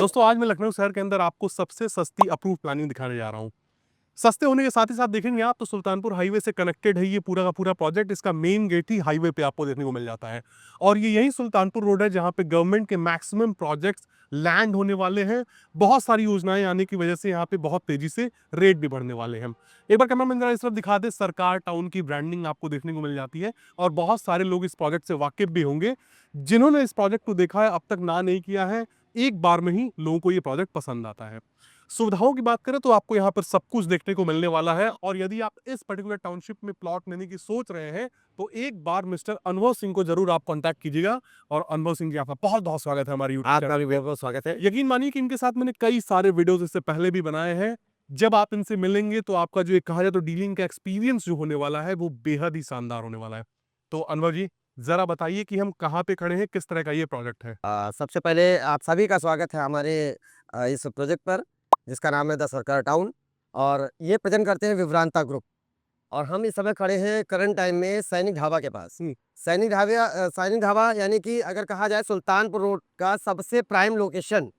दोस्तों आज मैं लखनऊ शहर के अंदर आपको सबसे सस्ती अप्रूव प्लानिंग दिखाने जा रहा हूँ। सस्ते होने के साथ ही साथ देखेंगे आप तो सुल्तानपुर हाईवे से कनेक्टेड है ये पूरा का पूरा प्रोजेक्ट। इसका मेन गेट ही हाईवे पे आपको देखने को मिल जाता है और ये यही सुल्तानपुर रोड है जहाँ पे गवर्नमेंट के मैक्सिमम प्रोजेक्ट्स लैंड होने वाले हैं। बहुत सारी योजनाएं आने की वजह से यहाँ पे बहुत तेजी से रेट भी बढ़ने वाले हैं। एक बार कैमरा मैन जरा इस तरफ दिखा दे। सरकार टाउन की ब्रांडिंग आपको देखने को मिल जाती है और बहुत सारे लोग इस प्रोजेक्ट से वाकिफ भी होंगे जिन्होंने इस प्रोजेक्ट को देखा है, अब तक ना नहीं किया है। एक बार में ही लोगों को ये प्रोजेक्ट पसंद आता है। सुविधाओं की बात करें तो आपको यहाँ पर सब कुछ देखने को मिलने वाला है और यदि आप इस पर्टिकुलर टाउनशिप में प्लॉट लेने की सोच रहे हैं तो एक बार मिस्टर अनुभव सिंह को जरूर आप कांटेक्ट कीजिएगा। और अनुभव सिंह जी, आपका बहुत बहुत स्वागत है हमारी यूट्यूब आपका भी बहुत स्वागत है। यकीन मानिए कि इनके साथ मैंने कई सारे वीडियोस इससे पहले भी बनाए हैं। जब आप इनसे मिलेंगे तो आपका जो एक कहा जाए तो डीलिंग का एक्सपीरियंस जो होने वाला है वो बेहद ही शानदार होने वाला है। तो अनुभव जी, जरा बताइए कि हम कहाँ पे खड़े हैं, किस तरह का ये प्रोजेक्ट है। सबसे पहले आप सभी का स्वागत है हमारे इस प्रोजेक्ट पर, जिसका नाम है द सरकार टाउन, और ये प्रेजेंट करते हैं विभ्रांता ग्रुप। और हम इस समय खड़े हैं करंट टाइम में सैनिक ढाबा के पास। सैनिक ढाबा यानी कि अगर कहा जाए सुल्तानपुर रोड का सबसे प्राइम लोकेशन,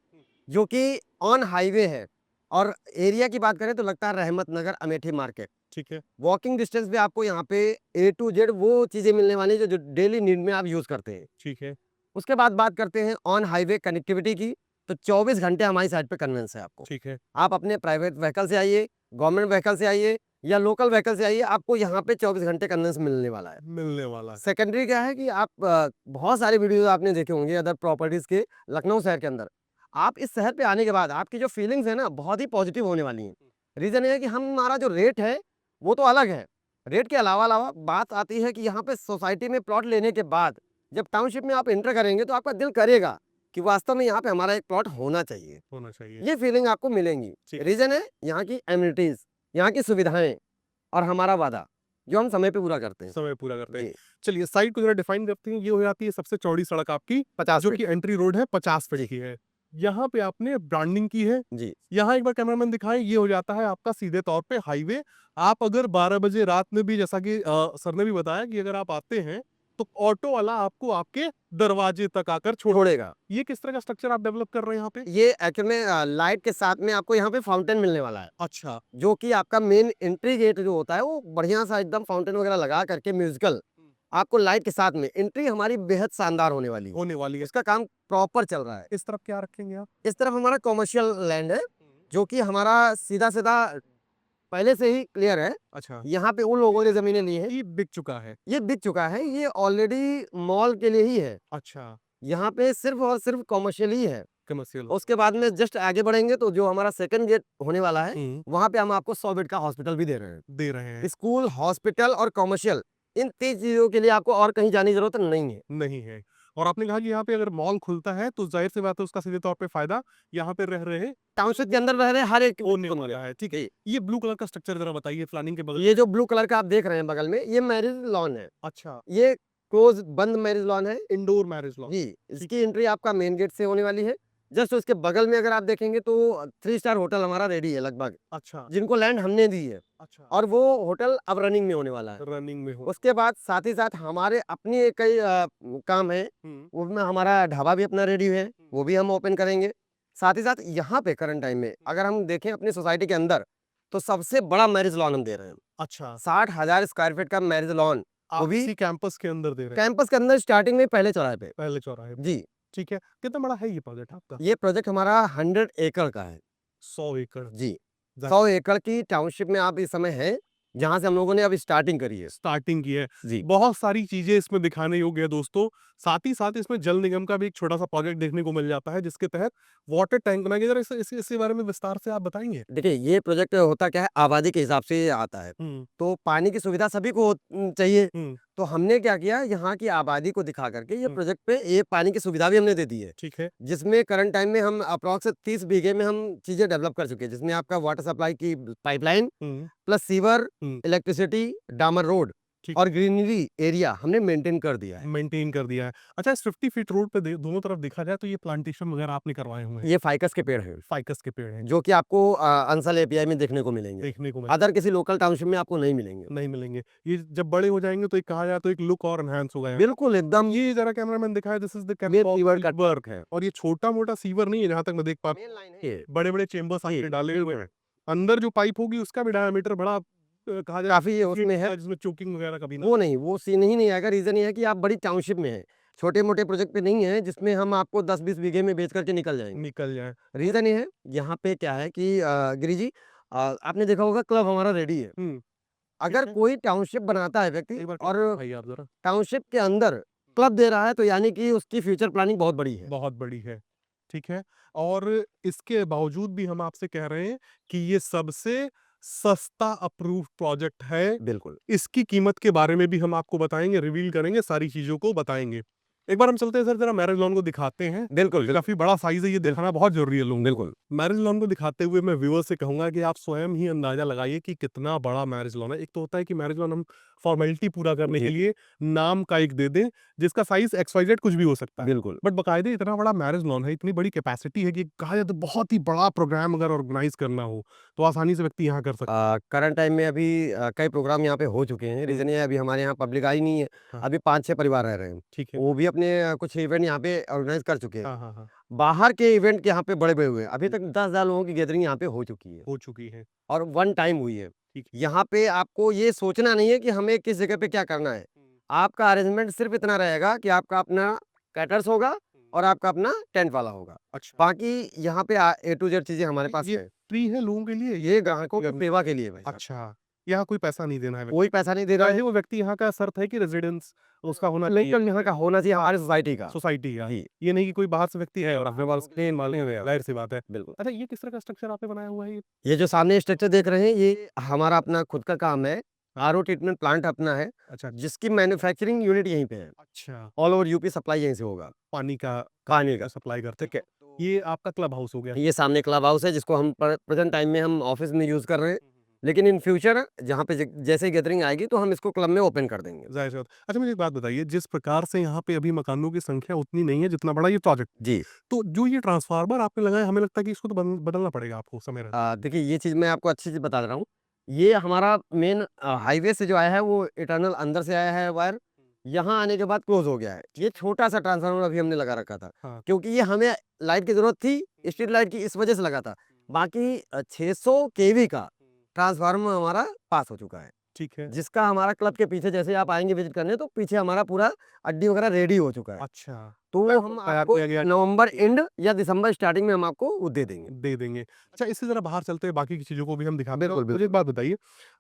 जो कि ऑन हाईवे है। और एरिया की बात करें तो लगता है रहमत नगर अमेठी मार्केट। ठीक है। वॉकिंग डिस्टेंस पे आपको यहाँ पे A to Z वो चीज़ें मिलने वाली जो डेली नीड में आप यूज़ करते हैं। ठीक है। उसके बाद बात करते हैं ऑन हाईवे कनेक्टिविटी की, तो 24 घंटे हमारी साइड पे कन्वेंस है आपको। ठीक है। आप अपने प्राइवेट व्हीकल से आइए, गवर्नमेंट व्हीकल से आइए या लोकल व्हीकल से आइए, आपको यहाँ पे 24 घंटे कन्वेंस मिलने वाला है। मिलने वाला है। सेकेंडरी क्या है कि आप बहुत सारे वीडियो आपने देखे होंगे अदर प्रॉपर्टीज के लखनऊ शहर के अंदर। आप इस शहर पे आने के बाद आपकी जो फीलिंग्स है ना, बहुत ही पॉजिटिव होने वाली हैं। रीजन ये है कि हमारा जो रेट है वो तो अलग है। रेट के अलावा अलावा बात आती है कि यहाँ पे सोसाइटी में प्लॉट लेने के बाद जब टाउनशिप में आप एंटर करेंगे तो आपका दिल करेगा कि वास्तव में यहाँ पे हमारा एक प्लॉट होना चाहिए। ये फीलिंग आपको मिलेंगी। रीजन है यहाँ की एमिनिटीज, यहाँ की सुविधाएं और हमारा वादा जो हम समय पे पूरा करते हैं। समय पूरा करते हैं। चलिए साइड को जरा डिफाइन करते हैं। ये हो जाती है सबसे चौड़ी सड़क आपकी 50 जो फीट कि एंट्री रोड है, 50 फीट की है। यहाँ पे आपने ब्रांडिंग की है जी। यहाँ एक बार कैमरामैन दिखाएं। ये हो जाता है आपका सीधे तौर पे हाईवे। आप अगर 12 बजे रात में भी, जैसा कि सर ने भी बताया कि अगर आप आते हैं तो ऑटो वाला आपको आपके दरवाजे तक आकर छोड़ेगा। ये किस तरह का स्ट्रक्चर आप डेवलप कर रहे हैं यहाँ पे? ये एक्चुअल में लाइट के साथ में आपको यहाँ पे फाउंटेन मिलने वाला है। अच्छा। जो कि आपका मेन एंट्री गेट जो होता है वो बढ़िया सा एकदम फाउंटेन वगैरह लगा करके म्यूजिकल आपको लाइट के साथ में एंट्री हमारी बेहद शानदार होने वाली है। इसका काम प्रॉपर चल रहा है। इस तरफ क्या रखेंगे आप? इस तरफ हमारा कॉमर्शियल लैंड है जो कि हमारा सीधा सीधा पहले से ही क्लियर है। अच्छा। यहाँ पे उन लोगों ने जमीनें ली है, ये बिक चुका है। ये बिक चुका है, ये ऑलरेडी मॉल के लिए ही है। अच्छा। यहाँ पे सिर्फ और सिर्फ कॉमर्शियल ही है। कमर्शियल। उसके बाद में जस्ट आगे बढ़ेंगे तो जो हमारा सेकंड गेट होने वाला है वहाँ पे हम आपको 100 बेड का हॉस्पिटल भी दे रहे हैं। स्कूल, हॉस्पिटल और कॉमर्शियल, इन 3 चीजों के लिए आपको और कहीं जाने की जरूरत नहीं है। और आपने कहा कि यहाँ पे अगर मॉल खुलता है तो जाहिर सी बात है उसका सीधे तौर पे फायदा यहाँ पे रह रहे टाउनशिप के अंदर रह रहे हर एक होने वाला है। ठीक है। ये ब्लू कलर का स्ट्रक्चर जरा बताइए प्लानिंग के बगल। ये जो ब्लू कलर का आप देख रहे हैं बगल में, ये मैरिज लॉन है। अच्छा। ये क्लोज बंद मैरिज लॉन है, इंडोर मैरिज लॉन जी। इसकी एंट्री आपका मेन गेट से होने वाली है। जस्ट उसके बगल में अगर आप देखेंगे तो 3 स्टार होटल हमारा रेडी है लगभग। अच्छा। जिनको लैंड हमने दी है। अच्छा। और वो होटल अब रनिंग में होने वाला है। रनिंग में हो। उसके बाद साथ ही साथ हमारे अपनी कई काम है, उसमें हमारा ढाबा भी अपना रेडी है, वो भी हम ओपन करेंगे। साथ ही साथ यहाँ पे करंट टाइम में अगर हम देखें अपनी सोसाइटी के अंदर तो सबसे बड़ा मैरिज लॉन हम दे रहे हैं। अच्छा। 60,000 स्क्वायर फीट का मैरिज लॉन, वो भी कैंपस के अंदर दे रहे हैं। कैंपस के अंदर स्टार्टिंग में पहले चौराहे जी। ठीक है। कितना बड़ा है ये प्रोजेक्ट आपका? ये प्रोजेक्ट हमारा 100 एकड़ का है। 100 एकड़ जी। 100 एकड़ की टाउनशिप में आप इस समय है, जहां से हम लोगों ने अभी स्टार्टिंग करी है जी। बहुत सारी चीजें इसमें दिखाने योग्य है दोस्तों। साथ ही साथ इसमें जल निगम का भी एक छोटा सा प्रोजेक्ट देखने को मिल जाता है जिसके तहत वाटर टैंक बनाएंगे। जरा इसके बारे में विस्तार से आप बताएंगे। देखिए ये प्रोजेक्ट होता क्या है, आबादी के हिसाब से आता है। तो पानी की सुविधा सभी को चाहिए। तो हमने क्या किया, यहाँ की आबादी को दिखा करके ये प्रोजेक्ट पे ये पानी की सुविधा भी हमने दे दी है। ठीक है। जिसमें करंट टाइम में हम अप्रॉक्स 30 बीघे में हम चीजें डेवलप कर चुके हैं, जिसमें आपका वाटर सप्लाई की पाइपलाइन प्लस सीवर, इलेक्ट्रिसिटी, डामर रोड ठीक। और ग्रीनरी एरिया हमने मेंटेन कर दिया है। मेंटेन कर दिया है। अच्छा, इस 50 फीट रोड पे दोनों तरफ देखा जाए तो ये प्लांटेशन वगैरह आपने करवाए हुए हैं, ये फाइकस के पेड़ हैं, फाइकस के पेड़ हैं, जो कि आपको अंसल एपीआई में देखने को मिलेंगे। देखने को अदर किसी लोकल टाउनशिप में आपको नहीं मिलेंगे। नहीं मिलेंगे। ये जब बड़े हो जाएंगे तो एक कहा जाए तो एक लुक और एनहांस हो गया। बिल्कुल एकदम ये जरा कैमरामैन दिखाए, दिस इज द रिवर का वर्क है। और ये छोटा मोटा सीवर नहीं है जहां तक मैं देख पा रहा मेन लाइन है ये। हूं। बड़े बड़े चेंबर्स आपने जी, डाले हुए हैं। अंदर जो पाइप होगी उसका भी डायमीटर बड़ा कहा जाए काफी उसमें है। जिसमें चोकिंग वगैरह कभी ना। वो नहीं, वो सीन ही नहीं आएगा। रीजन ये है कि आप बड़ी टाउनशिप में हैं, छोटे मोटे प्रोजेक्ट पे नहीं है जिसमें हम आपको 10-20 बीघे में बेच करके निकल जाएंगे। निकल जाए। रीजन ये है, यहाँ पे क्या है कि गिरी जी, आपने देखा होगा क्लब हमारा रेडी है। अगर ठीक है। कोई टाउनशिप बनाता है व्यक्ति एक बार और भाई आप जरा, टाउनशिप के अंदर क्लब दे रहा है, तो यानी कि उसकी फ्यूचर प्लानिंग बहुत बड़ी है। बहुत बड़ी है। ठीक है। और इसके बावजूद भी हम आपसे कह रहे हैं कि ये सबसे सस्ता अप्रूव्ड प्रोजेक्ट है। बिल्कुल। इसकी कीमत के बारे में भी हम आपको बताएंगे, रिवील करेंगे, सारी चीजों को बताएंगे। एक बार हम चलते हैं सर, जरा मैरिज लॉन को दिखाते हैं। बिल्कुल, काफी बड़ा साइज है, ये दिखाना बहुत जरूरी है लोगों को। बिल्कुल। मैरिज लॉन को दिखाते हुए मैं व्यूअर से कहूंगा कि आप स्वयं ही अंदाजा लगाइए कि कितना बड़ा मैरिज लॉन है। एक तो होता है कि मैरिज लॉन हम फॉर्मेलिटी पूरा करने के जी। लिए नाम का एक दे दें जिसका साइज XYZ कुछ भी हो सकता है, बिल्कुल। बट बकायदे इतना बड़ा मैरिज लॉन है, इतनी बड़ी कैपेसिटी है कि कहा जाए तो बहुत ही बड़ा प्रोग्राम अगर ऑर्गेनाइज करना हो तो आसानी से व्यक्ति यहाँ कर सकता है। करंट टाइम में अभी कई प्रोग्राम यहाँ पे हो चुके हैं। रीजन ये है, अभी हमारे यहाँ पब्लिक आई नहीं है। हाँ। अभी 5-6 परिवार रह रहे हैं। ठीक है। वो भी अपने कुछ इवेंट यहाँ पे ऑर्गेनाइज कर चुके हैं। हाँ हाँ हाँ, बाहर के इवेंट के यहाँ पे बड़े हुए हैं। अभी तक 10,000 लोगों की गैदरिंग यहाँ पे हो चुकी है हो चुकी है। और वन टाइम हुई है। ठीक है। यहाँ पे आपको ये सोचना नहीं है कि हमें किस जगह पे क्या करना है। आपका अरेंजमेंट सिर्फ इतना रहेगा कि आपका अपना कैटर्स होगा और आपका अपना टेंट वाला होगा। अच्छा, बाकी यहाँ पे A to Z चीजें हमारे पास ये है। फ्री है लोगों के लिए? ये ग्राहकों की सेवा के लिए भाई साहब। अच्छा, यहाँ कोई पैसा नहीं देना है, कोई पैसा नहीं दे रहा चाहे है। वो व्यक्ति यहाँ का शर्त है कि रेजिडेंस उसका होना चाहिए, लेकिन यहाँ का होना चाहिए हमारी सोसाइटी का। सोसाइटी का। जी, ये नहीं कि कोई बाहर से व्यक्ति है और अपने पास प्लेन वाले हैं, जाहिर सी बात है। बिल्कुल। अच्छा, ये किस तरह का स्ट्रक्चर आपने बनाया हुआ है ये? ये जो सामने स्ट्रक्चर देख रहे हैं, ये हमारा अपना खुद का काम है। आरओ ट्रीटमेंट प्लांट अपना है, अच्छा, जिसकी मैन्युफैक्चरिंग यूनिट यहीं पे है। अच्छा, ऑल ओवर यूपी सप्लाई यहीं से होगा, पानी का पानी का। सप्लाई करते ठीक है। हैं। ये आपका क्लब हाउस हो गया। ये सामने क्लब हाउस है, जिसको हम प्रेजेंट टाइम में हम ऑफिस में यूज कर रहे हैं। लेकिन इन फ्यूचर जहाँ पे जैसे गैदरिंग आएगी तो हम इसको क्लब में ओपन कर देंगे। जाहिर सी बात। अच्छा, मुझे एक बात बताइए, जिस प्रकार से यहाँ पे अभी मकानों की संख्या उतनी नहीं है जितना बड़ा ये प्रोजेक्ट, जी। तो जो ये ट्रांसफार्मर आपने लगाया, हमें लगता है कि इसको तो बदलना पड़ेगा आपको समय रहते। देखिए, ये चीज़ मैं आपको अच्छी चीज़ बता दे रहा हूँ। ये हमारा मेन हाईवे से जो आया है, वो इटर्नल अंदर से आया है वायर। यहाँ आने के बाद क्लोज हो गया है। ये छोटा सा ट्रांसफार्मर अभी हमने लगा रखा था, हाँ। क्योंकि ये हमें लाइट की जरूरत थी, स्ट्रीट लाइट की, इस वजह से लगा था। बाकी 600 केवी का ट्रांसफार्मर हमारा पास हो चुका है, ठीक है। जिसका हमारा क्लब के पीछे जैसे आप आएंगे विजिट करने, तो पीछे हमारा पूरा अड्डी वगैरह रेडी हो चुका है। अच्छा, तो वो हम तैयार आपको किया गया। नवंबर एंड या दिसंबर स्टार्टिंग में हम आपको वो दे देंगे। दे देंगे। अच्छा, इससे ज़रा बाहर चलते हैं, बाकी की चीज़ों को भी हम दिखाते हैं। बिल्कुल, मुझे एक बात बताइए,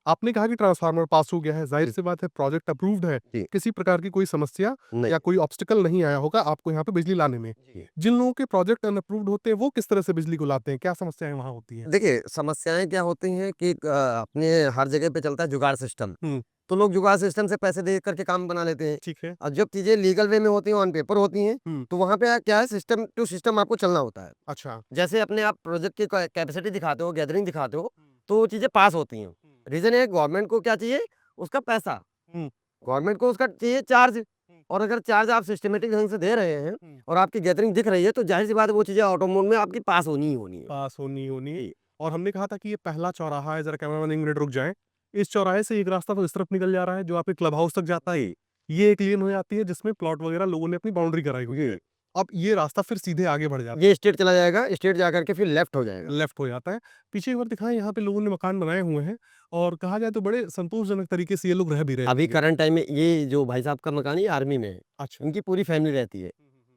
आपने कहा कि ट्रांसफार्मर पास हो गया है, ज़ाहिर-सी बात है प्रोजेक्ट अप्रूव्ड है, जी। किसी प्रकार की कोई समस्या नहीं। या कोई ऑब्स्टेकल नहीं आया होगा आपको यहाँ पे बिजली लाने में। जी। जिन लोगों के प्रोजेक्ट अनअप्रूव्ड होते हैं, वो किस तरह से बिजली को लाते हैं? क्या समस्याएँ वहाँ होती हैं? देखिए, समस्याएँ क्या होती हैं कि अपने हर जगह पे चलता है जुगाड़ सिस्टम। हुँ। तो लोग जुगाड़ सिस्टम से पैसे दे करके काम बना लेते हैं। ठीक है। और जब चीज़ें लीगल वे में होती हैं, ऑन पेपर होती हैं, हुँ। तो वहाँ पे क्या है, सिस्टम टू सिस्टम आपको चलना होता है। अच्छा। जैसे अपने आप प्रोजेक्ट की कैपेसिटी दिखाते हो, गैदरिंग दिखाते हो, तो वो चीज़ें पास होती हैं। रीज़न है, गवर्नमेंट को क्या चाहिए? उसका पैसा। हुँ। गवर्नमेंट को उसका चाहिए चार्ज। और अगर चार्ज आप सिस्टमैटिक ढंग से दे रहे हैं और आपकी गैदरिंग दिख रही है, तो ज़ाहिर-सी बात है, वो चीज़ें ऑटो मोड में आपकी पास होनी ही होनी है। पास होनी होनी। जी। और हमने कहा था कि ये पहला चौराहा है, ज़रा कैमरामैन 1 मिनट रुक जाएँ। इस चौराहे से एक रास्ता तो इस तरफ निकल जा रहा है जो आपके क्लब हाउस तक जाता है। ये एक लेन हो जाती है जिसमें प्लॉट वगैरह लोगों ने अपनी बाउंड्री कराई हुई है। अब ये रास्ता फिर सीधे आगे बढ़ जाता है, ये स्ट्रेट चला जाएगा, स्ट्रेट जा करके फिर लेफ्ट हो जाएगा। लेफ्ट हो जाता है। पीछे एक बार दिखाएँ, यहाँ पे लोगों ने मकान बनाए हुए हैं और कहा जाए तो बड़े संतोषजनक तरीके से ये लोग रह भी रहे हैं। अभी करंट टाइम में ये जो भाई साहब का मकान है, ये आर्मी में है। अच्छा। इनकी पूरी फैमिली रहती है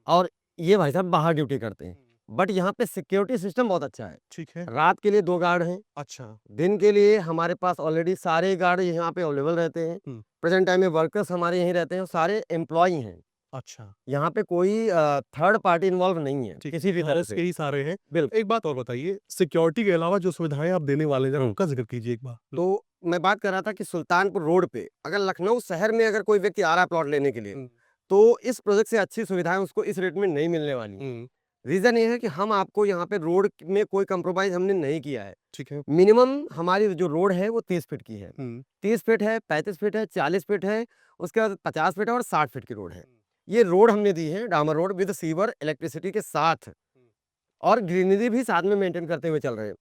और ये भाई साहब बाहर ड्यूटी करते हैं। बट यहाँ पे सिक्योरिटी सिस्टम बहुत अच्छा है। ठीक है। रात के लिए 2 गार्ड हैं, अच्छा। दिन के लिए हमारे पास ऑलरेडी सारे गार्ड यहाँ पे अवेलेबल रहते हैं। हुँ। प्रेजेंट टाइम में वर्कर्स हमारे यहीं रहते हैं और सारे एम्प्लॉई हैं। अच्छा। यहाँ पे कोई थर्ड पार्टी इन्वॉल्व नहीं है ठीक किसी भी तरह हाउस से। के ही सारे हैं। बिल्कुल। एक बात और बताइए, सिक्योरिटी के अलावा जो सुविधाएँ आप देने वाले हैं, ज़रा हुँ। उनका ज़िक्र कीजिए एक बार। तो मैं बात कर रहा था कि सुल्तानपुर रोड पे अगर लखनऊ शहर में अगर कोई व्यक्ति आ रहा है प्लॉट लेने के लिए, हुँ। तो इस प्रोजेक्ट से अच्छी सुविधाएं उसको इस रेट में नहीं मिलने वाली। रीज़न ये है कि हम आपको यहाँ पे रोड में कोई कंप्रोमाइज़ हमने नहीं किया है। ठीक है। मिनिमम हमारी जो रोड है वो 30 फीट की है। हुँ। 30 फीट है, 35 फीट है, 40 फीट है, उसके बाद 50 फीट है और 60 फीट की रोड है। ये रोड हमने दी है डामर रोड विद सीवर, इलेक्ट्रिसिटी के साथ और ग्रीनरी भी साथ में मेंटेन करते हुए चल रहे हैं।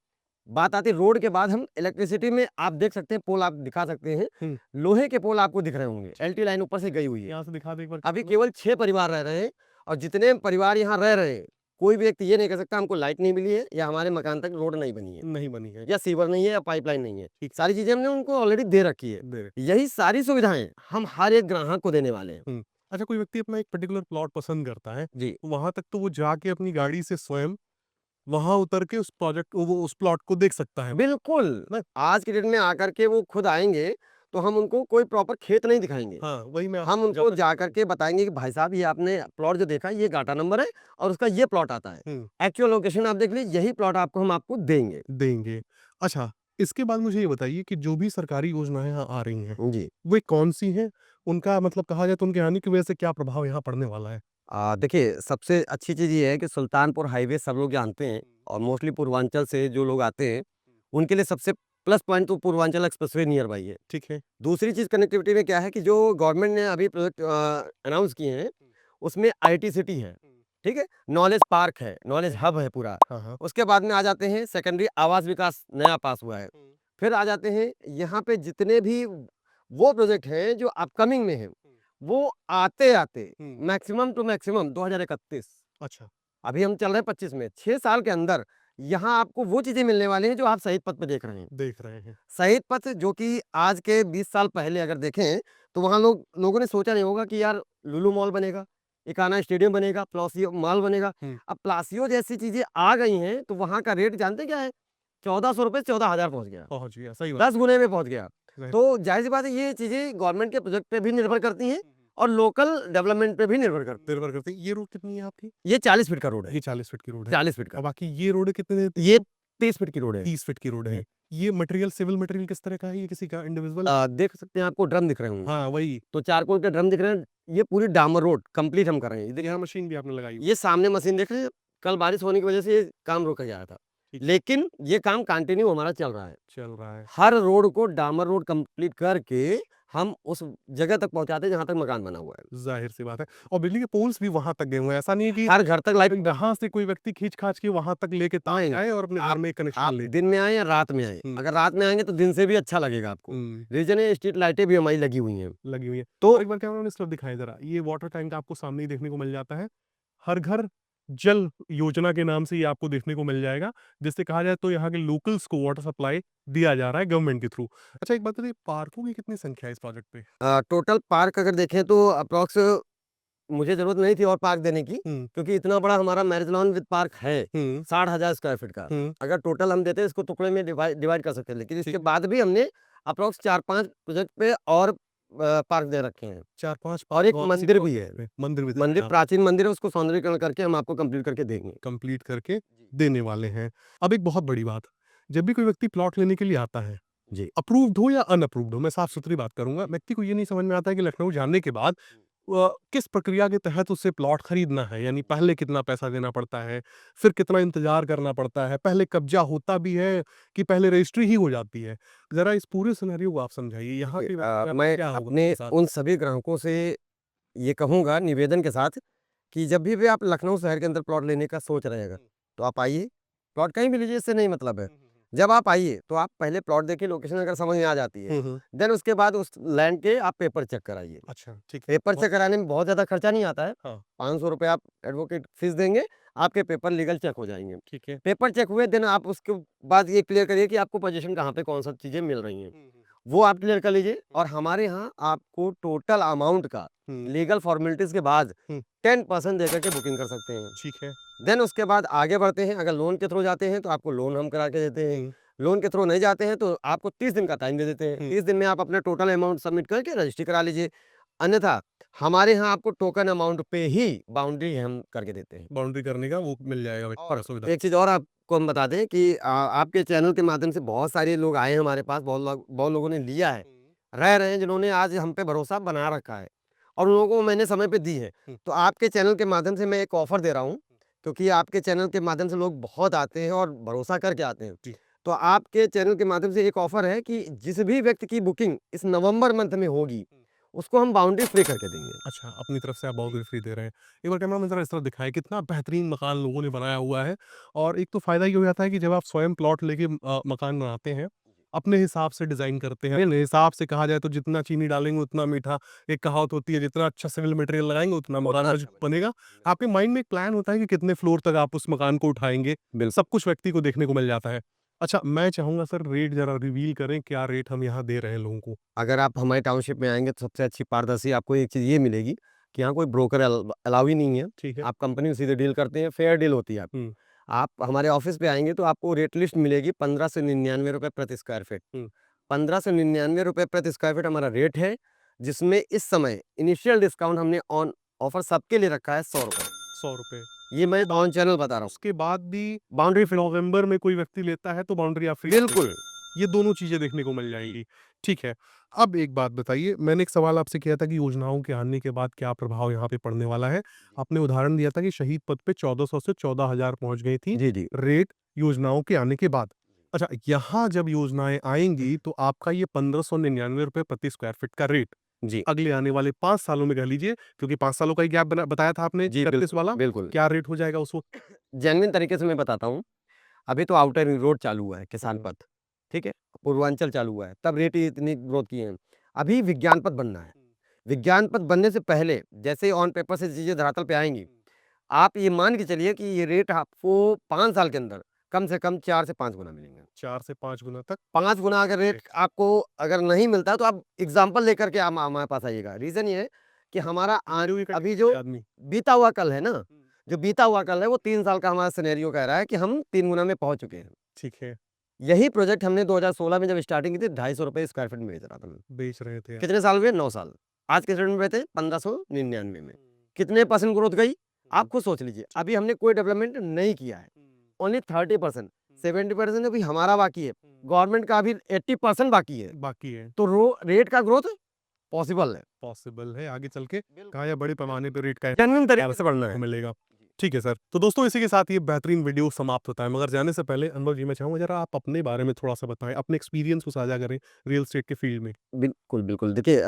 बात आती है रोड के बाद हम इलेक्ट्रिसिटी में आप देख सकते हैं पोल आप दिखा सकते हैं। हुँ। लोहे के पोल आपको दिख रहे होंगे। एलटी लाइन ऊपर से गई हुई है। यहाँ से दिखा दे एक बार अभी कैमरा। केवल 6 परिवार रह रहे हैं और जितने परिवार यहाँ रह रहे हैं, कोई भी व्यक्ति ये नहीं कह सकता हमको लाइट नहीं मिली है या हमारे मकान तक रोड नहीं बनी है नहीं बनी है। या सीवर नहीं है या पाइपलाइन नहीं है। ठीक। सारी चीज़ें हमने उनको ऑलरेडी दे रखी है। दे यही सारी सुविधाएँ हम हर एक ग्राहक को देने वाले हैं। हुँ। अच्छा, कोई व्यक्ति अपना एक पर्टिकुलर प्लॉट पसंद करता है, जी। वहाँ तक तो वो जाके अपनी गाड़ी से स्वयं वहाँ उतर के उस प्रोजेक्ट वो उस प्लॉट को देख सकता है। बिल्कुल, आज की डेट में आकर के वो खुद आएँगे, तो हम उनको कोई प्रॉपर खेत नहीं दिखाएँगे। हाँ, वही मैं हम आपसे उनको जानना जाकर के बताएँगे कि भाई साहब ये आपने प्लॉट जो देखा है ये गाटा नंबर है और उसका ये प्लॉट आता है। हुँ, एक्चुअल लोकेशन आप देख लीजिए यही प्लॉट हम आपको देंगे। देंगे। अच्छा, इसके बाद मुझे ये बताइए कि जो भी सरकारी योजनाएँ यहाँ आ रही हैं, जी। वे कौन-सी हैं? उनका मतलब कहा जाए तो उनके आने की वजह से क्या प्रभाव यहाँ पड़ने वाला है? देखिए सबसे अच्छी चीज़ ये है कि सुल्तानपुर हाईवे सब लोग जानते हैं और मोस्टली पूर्वांचल से जो लोग आते हैं, उनके लिए सबसे प्लस पॉइंट तो पूर्वांचल एक्सप्रेसवे नियर बाई है। ठीक है। दूसरी चीज़ कनेक्टिविटी में क्या है कि जो गवर्नमेंट ने अभी प्रोजेक्ट अनाउंस किए हैं, उसमें आईटी सिटी है, ठीक है? नॉलेज पार्क है, नॉलेज हब है पूरा। हाँ, हाँ। उसके बाद में आ जाते हैं सेकेंडरी आवास विकास नया पास हुआ है। फिर आ जाते हैं यहाँ पे जितने भी वो प्रोजेक्ट हैं जो अपकमिंग में हैं, वो आते-आते हुँ। मैक्सिमम टू मैक्सिमम 2031 अच्छा, अभी हम चल रहे हैं 25 में, 6 साल के अंदर यहाँ आपको वो चीज़ें मिलने वाली हैं जो आप शहीद पथ पे देख रहे हैं। देख रहे हैं। शहीद पथ जो कि आज के 20 साल पहले अगर देखें, तो वहाँ लोगों ने सोचा नहीं होगा कि यार लुलु मॉल बनेगा, इकाना स्टेडियम बनेगा, प्लासियो मॉल बनेगा। हुँ। अब प्लासियो जैसी चीज़ें आ गई हैं, तो वहाँ का रेट जानते हैं क्या है? ₹1400 से 14,000 पहुँच गया, पहुँच गया, सही बात 10 गुने में पहुँच गया। है। तो ज़ाहिर-सी बात है ये चीज़ें गवर्नमेंट के प्रोजेक्ट पे भी निर्भर करती हैं और लोकल डेवलपमेंट पे भी निर्भर करती हैं। निर्भर करती है। ये रोड कितनी है आपकी? ये 40 फीट का रोड है, ये 40 फीट की रोड है। 40 फीट का। और बाकी ये रोड कितने देती ये 30 फीट की रोड है। 30 फीट की रोड जी। है। ये मटेरियल सिविल मटेरियल किस तरह का है? ये किसी का इंडिविजुअल? देख सकते हैं आपको ड्रम दिख रहे होंगे। हाँ, वही। तो चारकोल के ड्रम दिख रहे हैं, ये पूरी डामर रोड कंप्लीट हम कर रहे हैं। ये देखिए यहाँ मशीन भी आपने लगाई हुई है। ये सामने मशीन देख रहे हैं, कल बारिश होने की वजह से ये काम रोका गया था। ठीक। लेकिन ये काम कंटिन्यू हमारा चल रहा है। चल रहा है। हर रोड को डामर रोड कंप्लीट करके हम उस जगह तक पहुँचाते हैं जहाँ तक मकान बना हुआ है। ज़ाहिर-सी बात है। और बिजली के पोल्स भी वहाँ तक गए हुए हैं। ऐसा नहीं है कि हर घर तक लाइट यहाँ से कोई व्यक्ति खींच-खाच के वहाँ तक लेके आएँ। आए और अपने घर में कनेक्शन आप ले। दिन में आएँ या रात में आएँ। हुँ। अगर रात में आएँगे तो दिन से भी अच्छा लगेगा आपको। हुँ, रीज़न है स्ट्रीट लाइटें भी हमारी लगी हुई हैं। लगी हुई है। तो एक बार कैमरा मैन इस तरफ दिखाएँ ज़रा। ये वाटर टैंक आपको सामने ही देखने को मिल जाता है। हर घर जल योजना के नाम से ये आपको देखने को मिल जाएगा, जिससे कहा जाए तो यहाँ के लोकल्स को वाटर सप्लाई दिया जा रहा है गवर्नमेंट के थ्रू। अच्छा, एक बात बताइए, पार्कों की कितनी संख्या है इस प्रोजेक्ट पे? टोटल पार्क अगर देखें तो अप्रॉक्स मुझे ज़रूरत नहीं थी और पार्क देने की, हुँ, क्योंकि इतना बड़ा हमारा मैरिज लॉन विद पार्क है, हुँ, 60,000 स्क्वायर फीट का। हुँ। अगर टोटल हम देते इसको टुकड़े में डिवाइड कर सकते हैं, लेकिन इसके ठीक। बाद भी हमने अप्रॉक्स 4-5 प्रोजेक्ट पे और पार्क दे रखे हैं 4-5 और एक और मंदिर भी है। मंदिर भी मंदिर प्राचीन मंदिर है, उसको सौंदर्यीकरण करके हम आपको कंप्लीट करके देंगे। कंप्लीट करके जी। देने वाले हैं। अब एक बहुत बड़ी बात, जब भी कोई व्यक्ति प्लॉट लेने के लिए आता है, जी। अप्रूव्ड हो या अनअप्रूव्ड हो, मैं साफ-सुथरी बात करूँगा, व्यक्ति को ये नहीं समझ में आता है कि लखनऊ जाने के बाद किस प्रक्रिया के तहत उसे प्लॉट खरीदना है, यानी पहले कितना पैसा देना पड़ता है, फिर कितना इंतज़ार करना पड़ता है, पहले कब्ज़ा होता भी है कि पहले रजिस्ट्री ही हो जाती है? ज़रा इस पूरे सिनेरियो को आप समझाइए, यहाँ के व्यक्ति का मैं क्या होगा अपने उनके साथ? उन सभी ग्राहकों से ये कहूँगा निवेदन के साथ कि जब भी आप लखनऊ शहर के अंदर प्लॉट लेने का सोच रहे हैं, तो आप आइए, प्लॉट कहीं भी लीजिए, इससे नहीं मतलब है। जब आप आइए, तो आप पहले प्लॉट देखिए, लोकेशन अगर समझ में आ जाती है, हुँ, हुँ। देन उसके बाद उस लैंड के आप पेपर चेक कराइए। अच्छा, ठीक है। पेपर चेक कराने में बहुत ज़्यादा खर्चा नहीं आता है, हाँ, 500 रुपए आप एडवोकेट फीस देंगे, आपके पेपर लीगल चेक हो जाएँगे। ठीक है। पेपर चेक हुए, देन आप उसके बाद ये क्लियर करिए कि आपको पोज़ीशन कहाँ पे कौन-सा चीज़ें मिल रही हैं। वो आप क्लियर कर लीजिए और हमारे यहाँ आपको टोटल अमाउंट का हुँ, लीगल फॉर्मेलिटीज़ के बाद हुँ। 10% देकर के बुकिंग कर सकते हैं। ठीक है। देन उसके बाद आगे बढ़ते हैं, अगर लोन के थ्रू जाते हैं तो आपको लोन हम करा के देते हैं। हुँ, लोन के थ्रू नहीं जाते हैं तो आपको 30 दिन का टाइम दे देते हैं। हुँ। 30 दिन में आप अपना टोटल अमाउंट सबमिट करके रजिस्ट्री करा लीजिए। अन्यथा हमारे यहाँ आपको टोकन अमाउंट पे ही बाउंड्री हम करके देते हैं। बाउंड्री करने का वो मिल जाएगा और सुविधा। एक चीज़ और आपको हम बता दें कि आपके चैनल के माध्यम से बहुत सारे लोग आए हैं हमारे पास, बहुत लोगों ने लिया है, रह रहे हैं, जिन्होंने आज हम पे भरोसा बना रखा है और उन लोगों को मैंने समय पे दी है। हुँ। तो आपके चैनल के माध्यम से मैं एक ऑफ़र दे रहा हूँ, क्योंकि आपके चैनल के माध्यम से लोग बहुत आते हैं और भरोसा करके आते हैं। जी। तो आपके चैनल के माध्यम से एक ऑफर है कि जिस भी व्यक्ति की बुकिंग इस नवंबर मंथ में होगी, उसको हम बाउंड्री फ्री करके देंगे। अच्छा, अपनी तरफ से आप बाउंड्री फ्री दे रहे हैं। एक बार कैमरा में ज़रा इस तरफ दिखाएँ, कितना बेहतरीन मकान लोगों ने बनाया हुआ है। और एक तो फ़ायदा ये हो जाता है कि जब आप स्वयं प्लॉट लेके मकान बनाते हैं, अपने हिसाब से डिज़ाइन करते हैं। अपने हिसाब से कहा जाए तो जितना चीनी डालेंगे उतना मीठा, एक कहावत होती है, जितना अच्छा सिविल मटेरियल लगाएँगे उतना मकान उतना मज़बूत बनेगा। आपके माइंड में एक प्लान होता है कि कितने फ्लोर तक आप उस मकान को उठाएँगे, बिल्कुल। सब कुछ व्यक्ति को देखने को मिल जाता है। अच्छा, मैं चाहूँगा सर रेट ज़रा रिवील करें, क्या रेट हम यहाँ दे रहे हैं लोगों को? अगर आप हमारे टाउनशिप में आएँगे तो सबसे अच्छी पारदर्शी आपको एक चीज़ ये मिलेगी कि यहाँ कोई ब्रोकर अलाउ ही नहीं है। ठीक है। आप कंपनी से सीधे डील करते हैं, फेयर डील होती है आपकी। हुँ, आप हमारे ऑफिस पे आएँगे तो आपको रेट लिस्ट मिलेगी ₹1599 प्रति स्क्वायर फीट। हुँ। ₹1599 प्रति स्क्वायर फीट हमारा रेट है, जिसमें इस समय इनिशियल डिस्काउंट हमने ऑन ऑफर सबके लिए रखा है ₹100। ₹100। ये मैं ऑन चैनल बता रहा हूँ। उसके बाद भी बाउंड्री फ्री नवंबर में कोई व्यक्ति लेता है तो बाउंड्री आप फ्री बिल्कुल। ये दोनों चीज़ें देखने को मिल जाएँगी। ठीक है। अब एक बात बताइए, मैंने एक सवाल आपसे किया था कि योजनाओं के आने के बाद क्या प्रभाव यहाँ पे पड़ने वाला है? आपने उदाहरण दिया था कि शहीद पथ पे 1400 से 14,000 पहुँच गई थी जी, जी। रेट योजनाओं के आने के बाद। अच्छा, यहाँ जब योजनाएँ आएँगी तो आपका ये ₹1599 प्रति स्क्वायर फीट का रेट जी। अगले आने वाले 5 सालों में कह लीजिए, क्योंकि 5 सालों का ही गैप बताया था आपने जी, 36 वाला, बिल्कुल। क्या रेट हो जाएगा उस वक़्त? जेन्युइन तरीके से मैं बताता हूँ। अभी तो आउटर रिंग रोड चालू हुआ है, किसान हुँ। पथ, ठीक है? पूर्वांचल चालू हुआ है, तब रेट इतनी ग्रोथ किए हैं। अभी विज्ञान पथ बनना है। विज्ञान पथ बनने से पहले जैसे ही ऑन पेपर से चीज़ें धरातल पे आएँगी, आप ये मान के चलिए कि ये रेट आपको 5 साल के अंदर कम से कम 4 से 5 गुना मिलेंगे। 4 से 5 गुना तक 5 गुना अगर रेट आपको अगर नहीं मिलता है तो आप एग्ज़ाम्पल लेकर के आप हमारे पास आइएगा। रीज़न ये है कि हमारा आज आलू इकट्ठे अभी करते जो हैं आदमी। बीता हुआ कल है ना, जो बीता हुआ कल है वो 3 साल का हमारा सिनेरियो कह रहा है कि हम 3 गुना में पहुँच चुके हैं। ठीक है, यही प्रोजेक्ट हमने 2016 में जब स्टार्टिंग की थी ₹250 स्क्वायर फीट में बेच रहा था मैं। बेच रहे थे आप। कितने साल हुए? 9 साल। आज के डेट में बेचे 1599 में। कितने परसेंट ग्रोथ गई? आप खुद सोच लीजिए। अभी हमने कोई डेवलपमेंट नहीं किया है। ओनली 30% 70% अभी हमारा बाकी है। गवर्नमेंट का अभी 80% बाकी है। बाकी है, तो रो रेट का ग्रोथ पॉसिबल है। पॉसिबल है आगे चल के कहा या बड़े पैमाने पे रेट का जेन्युइन तरीके से बढ़ना को है। मिलेगा। ठीक है सर। तो दोस्तों इसी के साथ ये बेहतरीन वीडियो समाप्त होता है, मगर जाने से पहले अनुभव जी मैं चाहूँगा ज़रा आप अपने बारे में थोड़ा-सा बताएँ, अपने एक्सपीरियंस को साझा करें रियल एस्टेट के फील्ड में। बिल्कुल, बिल्कुल। देखिए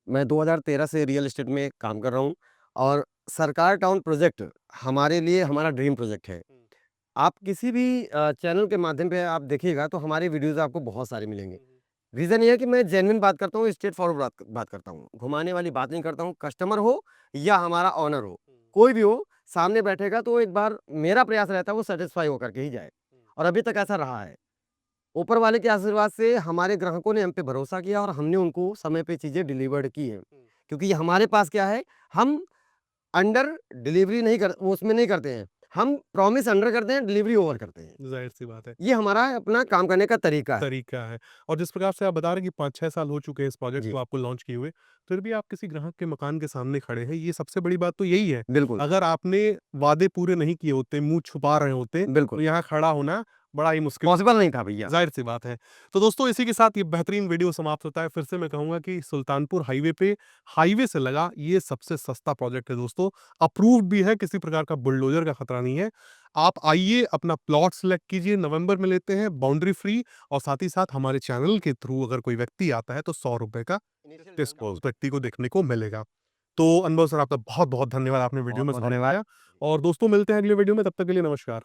मैं 2013 से रियल एस्टेट में काम कर रहा हूँ और सरकार टाउन प्रोजेक्ट हमारे लिए हमारा ड्रीम प्रोजेक्ट है। आप किसी भी चैनल के माध्यम पे आप देखिएगा तो हमारी वीडियोज़ आपको बहुत सारी मिलेंगी। रीज़न ये है कि मैं जेन्युइन बात करता हूँ, स्ट्रेट फॉरवर्ड बात करता हूँ। घुमाने वाली बात नहीं करता हूँ। कस्टमर हो या हमारा ओनर हो, कोई भी हो, सामने बैठेगा तो एक बार मेरा प्रयास रहता है वो सैटिस्फाई होकर के ही जाए और अभी तक ऐसा रहा है। ऊपर वाले के आशीर्वाद से हमारे ग्राहकों ने हम पे भरोसा किया और हमने उनको समय पे चीज़ें डिलीवर्ड की हैं। क्योंकि ये हमारे पास क्या है, हम अंडर डिलीवरी नहीं कर वो उसमें नहीं करते हैं। हम प्रॉमिस अंडर करते हैं, डिलीवरी ओवर करते हैं। ज़ाहिर-सी बात है। ये हमारा अपना काम करने का तरीका है। तरीका है और जिस प्रकार से आप बता रहे हैं कि 5-6 साल हो चुके हैं इस प्रोजेक्ट जी, को आपको लॉन्च किए हुए, फिर भी आप किसी ग्राहक के मकान के सामने खड़े हैं, ये सबसे बड़ी बात तो यही है। बिल्कुल, अगर आपने वादे पूरे नहीं किए होते, मुँह छुपा रहे होते, बिल्कुल। तो यहाँ खड़ा होना बड़ा ही मुश्किल पॉसिबल नहीं था भैया। ज़ाहिर-सी बात है। तो दोस्तों इसी के साथ ये बेहतरीन वीडियो समाप्त होता है। फिर से मैं कहूँगा कि सुल्तानपुर हाईवे पे हाईवे से लगा ये सबसे सस्ता प्रोजेक्ट है दोस्तों। अप्रूव्ड भी है, किसी प्रकार का बुलडोज़र का खतरा नहीं है। आप आइए अपना प्लॉट सेलेक्ट कीजिए, नवंबर में लेते हैं, बाउंड्री फ्री और साथ ही साथ हमारे चैनल के थ्रू अगर कोई व्यक्ति आता है तो ₹100 का डिस्काउंट उस व्यक्ति को देखने को मिलेगा। तो अनुभव सर आपका बहुत-बहुत धन्यवाद, आपने वीडियो में बहुत-बहुत समय धन्यवाद। दिया और दोस्तों मिलते हैं अगले वीडियो में, तब तक के लिए नमस्कार।